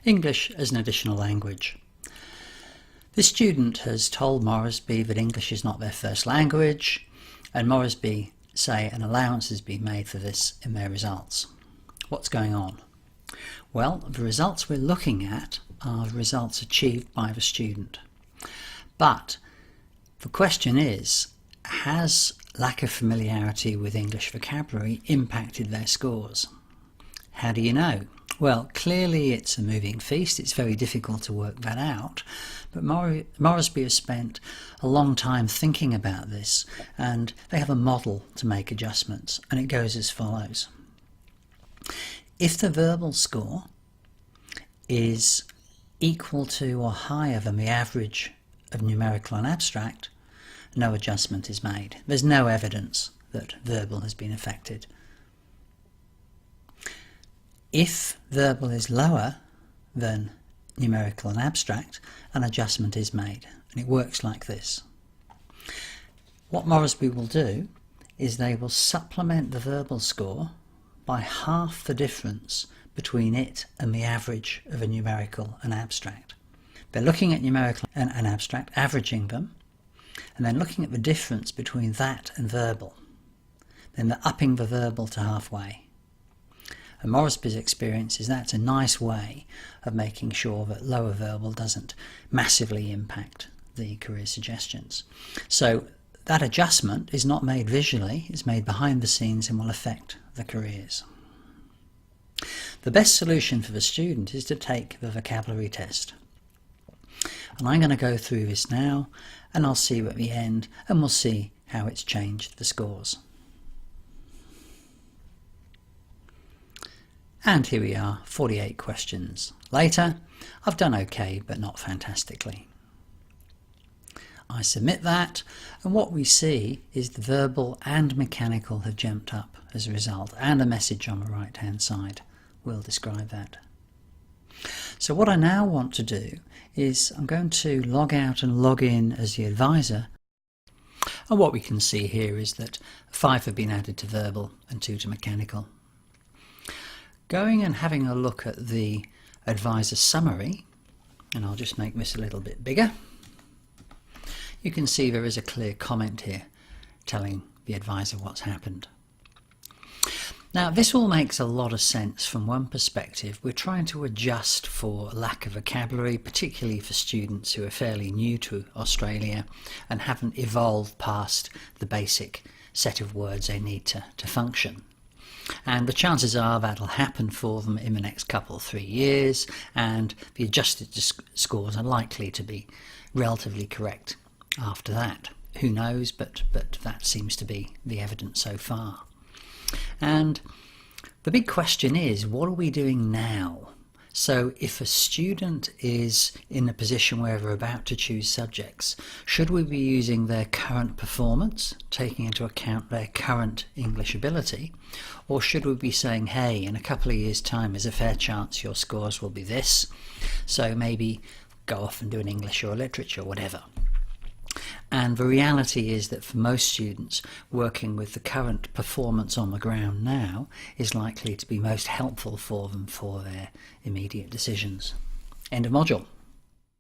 English as an additional language. This student has told Moresby that English is not their first language, and Moresby say an allowance has been made for this in their results. What's going on? Well, the results we're looking at are the results achieved by the student. But the question is, has lack of familiarity with English vocabulary impacted their scores? How do you know? Well, clearly it's a moving feast. It's very difficult to work that out. But Moresby has spent a long time thinking about this, and they have a model to make adjustments, and it goes as follows. If the verbal score is equal to or higher than the average of numerical and abstract, no adjustment is made. There's no evidence that verbal has been affected. If verbal is lower than numerical and abstract, an adjustment is made, and it works like this. What Moresby will do is they will supplement the verbal score by half the difference between it and the average of a numerical and abstract. They're looking at numerical and abstract, averaging them, and then looking at the difference between that and verbal. Then they're upping the verbal to halfway. And Moresby's experience is that's a nice way of making sure that lower verbal doesn't massively impact the career suggestions. So that adjustment is not made visually, it's made behind the scenes and will affect the careers. The best solution for the student is to take the vocabulary test. And I'm going to go through this now, and I'll see you at the end, and we'll see how it's changed the scores. And here we are, 48 questions later. I've done okay, but not fantastically. I submit that, and what we see is the verbal and mechanical have jumped up as a result, and a message on the right hand side will describe that. So what I now want to do is I'm going to log out and log in as the advisor, and what we can see here is that 5 have been added to verbal and 2 to mechanical. Going and having a look at the advisor summary, and I'll just make this a little bit bigger, you can see there is a clear comment here telling the advisor what's happened. Now this all makes a lot of sense from one perspective. We're trying to adjust for lack of vocabulary, particularly for students who are fairly new to Australia and haven't evolved past the basic set of words they need to function. And the chances are that'll happen for them in the next couple, 3 years, and the adjusted scores are likely to be relatively correct after that. Who knows, but that seems to be the evidence so far. And the big question is, what are we doing now? So if a student is in a position where they're about to choose subjects, should we be using their current performance, taking into account their current English ability, or should we be saying, hey, in a couple of years' time there's a fair chance your scores will be this, so maybe go off and do an English or a literature or whatever. And the reality is that for most students, working with the current performance on the ground now is likely to be most helpful for them for their immediate decisions. End of module.